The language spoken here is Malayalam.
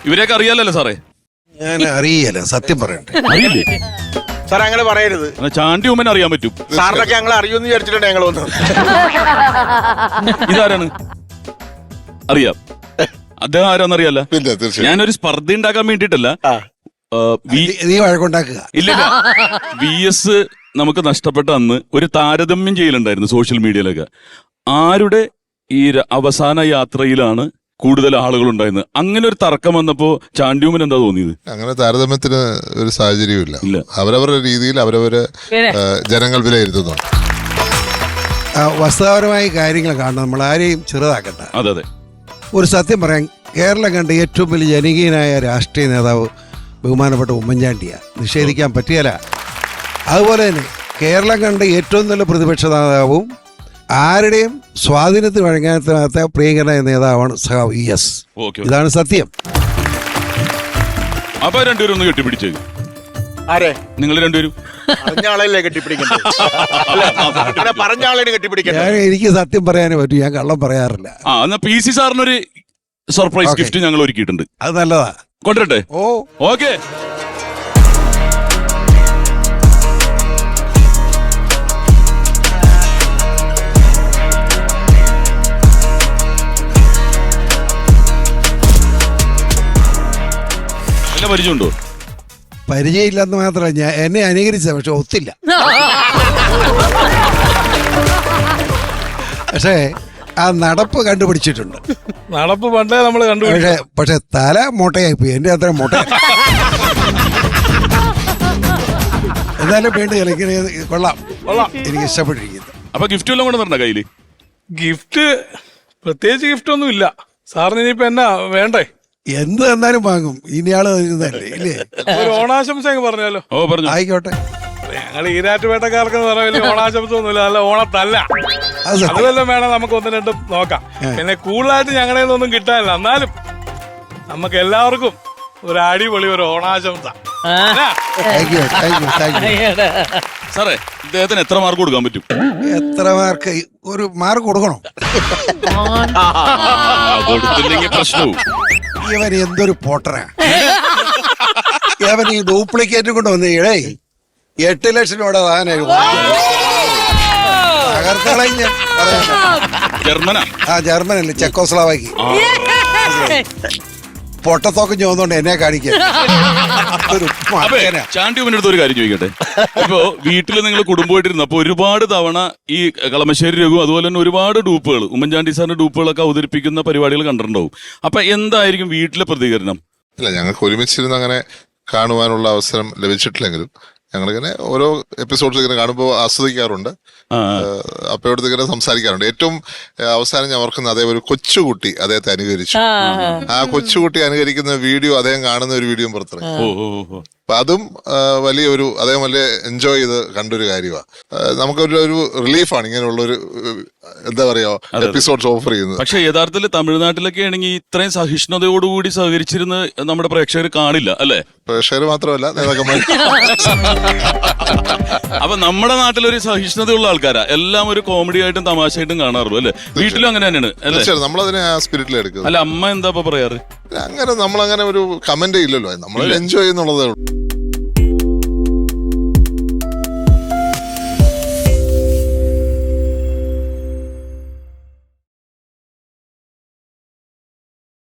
ഇവരെയൊക്കെ അറിയാലല്ലോ സാറേ? ഞാൻ അറിയില്ല, സത്യം പറയട്ടെ. അറിയില്ലേ സാർ? അങ്ങനെ പറയരുത്. ചാണ്ടി ഉമ്മൻ അറിയാൻ പറ്റും. സാറിനൊക്കെ ഞങ്ങൾ അറിയുമെന്ന് വിചാരിച്ചിട്ടുണ്ട് ഞങ്ങൾ വന്നു. ഇതാരാണ്? അറിയാം. അദ്ദേഹം ആരാന്നറിയാല്ല. ഞാനൊരു സ്പർദ്ധ ഉണ്ടാക്കാൻ വേണ്ടിട്ടല്ല. നീ വഴക്കുണ്ടാക്കുക. ഇല്ല, VS നമുക്ക് നഷ്ടപ്പെട്ട അന്ന് ഒരു താരതമ്യം ചെയ്യലുണ്ടായിരുന്നു സോഷ്യൽ മീഡിയയിലൊക്കെ. ആരുടെ ഈ അവസാന യാത്രയിലാണ് കൂടുതൽ ആളുകൾ ഉണ്ടായിരുന്നത്? അങ്ങനെ ഒരു തർക്കം വന്നപ്പോ ചാണ്ടിയുമ്മൻ എന്താ തോന്നിയത്? അങ്ങനെ താരതമ്യത്തിന് ഒരു സാഹചര്യമില്ല. അവരവരുടെ രീതിയിൽ അവരവര് ജനങ്ങൾ വിലയിരുത്തുന്നുണ്ട്. വസ്തുതാപരമായ കാര്യങ്ങൾ കാണണം, നമ്മൾ ആരെയും ചെറുതാക്കണ്ട. അതെ അതെ. ഒരു സത്യം പറയാൻ, കേരളം കണ്ട ഏറ്റവും വലിയ ജനകീയനായ രാഷ്ട്രീയ നേതാവ് ബഹുമാനപ്പെട്ട ഉമ്മൻചാണ്ടിയാണ്, നിഷേധിക്കാൻ പറ്റിയല്ല. അതുപോലെ തന്നെ കേരളം കണ്ട ഏറ്റവും നല്ല പ്രതിപക്ഷ നേതാവും ആരുടെയും സ്വാധീനത്തിന് വഴങ്ങാത്ത പ്രിയങ്കരനായ നേതാവാണ് സഖാവ് VS. ഇതാണ് സത്യം. അപ്പൊ രണ്ടുപേരും ഒന്ന് കെട്ടിപ്പിടിച്ചേ. ആരെ? നിങ്ങൾ രണ്ടുപേരും പറഞ്ഞ ആളല്ലേ കെട്ടിപ്പിടിക്കുന്നത്? പറഞ്ഞ ആളെ കെട്ടിപ്പിടിക്കുന്നത്. എനിക്ക് സത്യം പറയാനേ പറ്റൂ, ഞാൻ കള്ളം പറയാറില്ല. എന്നാ PC സാറിനൊരു സർപ്രൈസ് ഗിഫ്റ്റ് ഞങ്ങൾ ഒരുക്കിയിട്ടുണ്ട്. അത് നല്ലതാ, കൊണ്ടുവരട്ടെ? ഓക്കെ. പരിചയമുണ്ടോ? പരിചയമില്ലെന്ന് മാത്രമല്ല, ഞാൻ എന്നെ അനുകരിച്ച, പക്ഷെ ഒത്തില്ല. പക്ഷേ ആ നടപ്പ് കണ്ടുപിടിച്ചിട്ടുണ്ട്. നടപ്പ് പണ്ടേ നമ്മൾ കണ്ടുപിടിച്ചു. പക്ഷെ തല മോട്ടയായി പോയി, എന്റെ അത്ര മോട്ട. എന്നാലും വീണ്ടും കൊള്ളാം, എനിക്ക് ഇഷ്ടപ്പെട്ടിരിക്കുന്നു. അപ്പൊ ഗിഫ്റ്റ് എല്ലാം കൊണ്ട് തരണ്ട കയ്യില്? ഗിഫ്റ്റ് പ്രത്യേകിച്ച് ഗിഫ്റ്റ് ഒന്നും ഇല്ല സാറിന്. ഇനിയിപ്പോ എന്നാ വേണ്ടേ? എന്ത് തന്നാലും വാങ്ങും. ഇനിയാള് ഇല്ലേ? ഒരു ഓണാശംസ അങ്ങ് പറഞ്ഞാലോ? ആയിക്കോട്ടെ. ഞങ്ങൾ ഈരാറ്റുപേട്ടക്കാർക്ക് വലിയ ഓണാശംസ ഒന്നുമില്ല, നല്ല ഓണത്തല്ല. അതുവല്ലം വേണം നമുക്ക് ഒന്ന് രണ്ടും നോക്കാം. പിന്നെ കൂടുതലായിട്ട് ഞങ്ങളുടെ ഒന്നും കിട്ടാനില്ല, എന്നാലും നമുക്ക് എല്ലാവർക്കും ഒരു അടിപൊളി ഒരു ഓണാശംസ. സാറേ, ഇദ്ദേഹത്തിന് എത്ര മാർക്ക് കൊടുക്കാൻ പറ്റും? എത്ര മാർക്ക്? ഒരു മാർക്ക് കൊടുക്കണോ? കൊടുത്തില്ലെങ്കിൽ പ്രശ്നവും. ഇവൻ എന്തൊരു പോട്ടറാ. ഇവൻ ഈ ഡ്യൂപ്ലിക്കേറ്റ് കൊണ്ട് വന്നേ 8 ലക്ഷം രൂപ ജർമ്മനല്ലേ, ചെക്കോസ്ലാവാക്കി. പൊട്ടത്തോക്കം ചോദിച്ചോണ്ട് എന്നെ കാണിക്കാൻ. ചാണ്ടിയുമ്മനടുത്ത് ഒരു കാര്യം ചോദിക്കട്ടെ. ഇപ്പൊ വീട്ടില് നിങ്ങൾ കുടുംബമായിട്ടിരുന്നു, അപ്പൊ ഒരുപാട് തവണ ഈ കളമശ്ശേരി രഘു അതുപോലെ തന്നെ ഒരുപാട് ഡൂപ്പുകൾ, ഉമ്മൻചാണ്ടി സാറിന്റെ ഡൂപ്പുകളൊക്കെ അവതരിപ്പിക്കുന്ന പരിപാടികൾ കണ്ടിട്ടുണ്ടാവും. അപ്പൊ എന്തായിരിക്കും വീട്ടിലെ പ്രതികരണം? ഇല്ല, ഞങ്ങൾക്ക് ഒരുമിച്ചിരുന്ന് അങ്ങനെ കാണുവാനുള്ള അവസരം ലഭിച്ചിട്ടില്ലെങ്കിലും ഞങ്ങളിങ്ങനെ ഓരോ എപ്പിസോഡ്സ് ഇങ്ങനെ കാണുമ്പോൾ ആസ്വദിക്കാറുണ്ട്. അപ്പയോടത്ത് ഇങ്ങനെ സംസാരിക്കാറുണ്ട്. ഏറ്റവും അവസാനം ഞാൻ ഓർക്കുന്ന അതേ ഒരു കൊച്ചുകുട്ടി അദ്ദേഹത്തെ അനുകരിച്ചു. ആ കൊച്ചുകുട്ടി അനുകരിക്കുന്ന വീഡിയോ അദ്ദേഹം കാണുന്ന ഒരു വീഡിയോ പുറത്തിറങ്ങി. അപ്പൊ അതും വലിയൊരു അദ്ദേഹം വലിയ എൻജോയ് ചെയ്ത് കണ്ടൊരു കാര്യമാണ്. നമുക്കൊരു റിലീഫാണ് ഇങ്ങനെയുള്ള ഒരു എന്താ പറയാ എപ്പിസോഡ്സ് ഓഫർ ചെയ്യുന്നത്. പക്ഷെ യഥാർത്ഥത്തിൽ തമിഴ്നാട്ടിലൊക്കെ ആണെങ്കിൽ ഇത്രയും സഹിഷ്ണുതയോടുകൂടി സഹകരിച്ചിരുന്ന് നമ്മുടെ പ്രേക്ഷകർ കാണില്ല, അല്ലെ? പ്രേക്ഷകർ മാത്രമല്ല, നേതാക്കന്മാർ. അപ്പൊ നമ്മുടെ നാട്ടിലൊരു സഹിഷ്ണുതയുള്ള ആൾക്കാരാ, എല്ലാം ഒരു കോമഡി ആയിട്ടും തമാശയായിട്ടും കാണാറുള്ളൂ, അല്ലെ? വീട്ടിലും അങ്ങനെ തന്നെയാണ്, അല്ലേ? നമ്മളതിനെ ആ സ്പിരിറ്റിൽ എടുക്കുന്നത്. അല്ല, അമ്മ എന്താ പറയാറ്? അങ്ങനെ നമ്മളങ്ങനെ ഒരു കമന്റ് ഇല്ലല്ലോ, നമ്മൾ എൻജോയ് ചെയ്യുന്നുള്ളതേ ഉള്ളൂ.